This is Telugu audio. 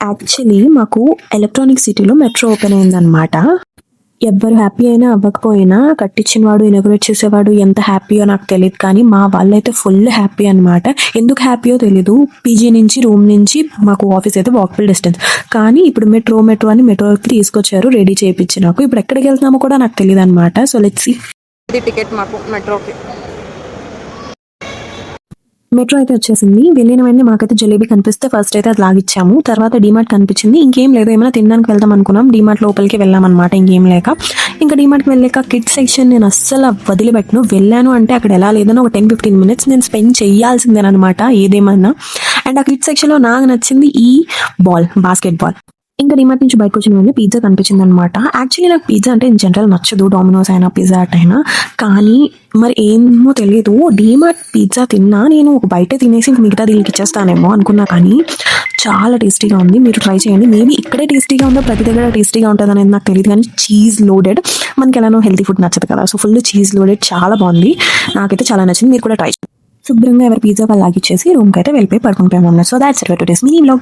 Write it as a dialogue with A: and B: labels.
A: యాక్చువల్లీ మాకు ఎలక్ట్రానిక్ సిటీలో మెట్రో ఓపెన్ అయిందనమాట. ఎవ్వరు హ్యాపీ అయినా అవ్వకపోయినా కట్టించినవాడు, ఇనాగ్రేట్ చేసేవాడు ఎంత హ్యాపీయో నాకు తెలియదు, కానీ మా వాళ్ళైతే ఫుల్ హ్యాపీ అనమాట. ఎందుకు హ్యాపీయో తెలీదు. పీజీ నుంచి, రూమ్ నుంచి మాకు ఆఫీస్ అయితే వాకబుల్ డిస్టెన్స్, కానీ ఇప్పుడు మెట్రో అని మెట్రోకి తీసుకొచ్చారు, రెడీ చేయించి. నాకు ఇప్పుడు ఎక్కడికి వెళ్తున్నామో కూడా నాకు తెలియదు అనమాట. So let's see.
B: ఇది టికెట్ మాకు మెట్రోకి.
A: మెట్రో అయితే వచ్చేసింది. వెళ్ళిన వెంటనే మాకైతే జలేబీ కనిపిస్తే ఫస్ట్ అయితే అది లాగిచ్చాము. తర్వాత డీమార్ట్ కనిపించింది. ఇంకేం లేదు, ఏమైనా తినడానికి వెళ్దాం అనుకున్నాం. డీమార్ట్ లోపలికి వెళ్ళామన్నమాట. ఇంకేం లేక ఇంకా డీమార్ట్కి వెళ్ళాక కిడ్స్ సెక్షన్ నేను అస్సలు వదిలిపెట్టను. వెళ్ళాను అంటే అక్కడ ఎలా లేదన్నా ఒక 10-15 మినిట్స్ నేను స్పెండ్ చేయాల్సిందేనమాట ఏదేమన్నా. అండ్ ఆ కిడ్స్ సెక్షన్లో నాకు నచ్చింది ఈ బాస్కెట్ బాల్. ఇంకా డీమార్ట్ నుంచి బయటకు వచ్చిన వెంటనే పిజ్జా కనిపించింది అనమాట. యాక్చువల్లీ నాకు పిజ్జా అంటే ఇన్ జనరల్ నచ్చదు, డామినోస్ అయినా పిజ్జా హట్ అయినా. కానీ మరి ఏమో తెలియదు, డీమార్ట్ పిజ్జా తిన్నా నేను ఒక బయట తినేసి మిగతా దీనికి ఇచ్చేస్తానేమో అనుకున్నా, కానీ చాలా టేస్టీగా ఉంది. మీరు ట్రై చేయండి. మేబీ ఇక్కడే టేస్టీగా ఉందో ప్రతి దగ్గర టేస్టీగా ఉంటుంది అనేది నాకు తెలియదు, కానీ చీజ్ లోడెడ్. మనకి ఎలానో హెల్తీ ఫుడ్ నచ్చదు కదా, సో ఫుల్ చీజ్ లోడెడ్ చాలా బాగుంది. నాకైతే చాలా నచ్చింది. మీరు కూడా ట్రై చేయండి. శుభ్రంగా ఎవరి పిజ్జా వాళ్ళు లాగిచ్చేసి రూమ్కి అయితే వెళ్ళిపోయి పడుకుంటామన్నారు. So that's it for today's mini vlog.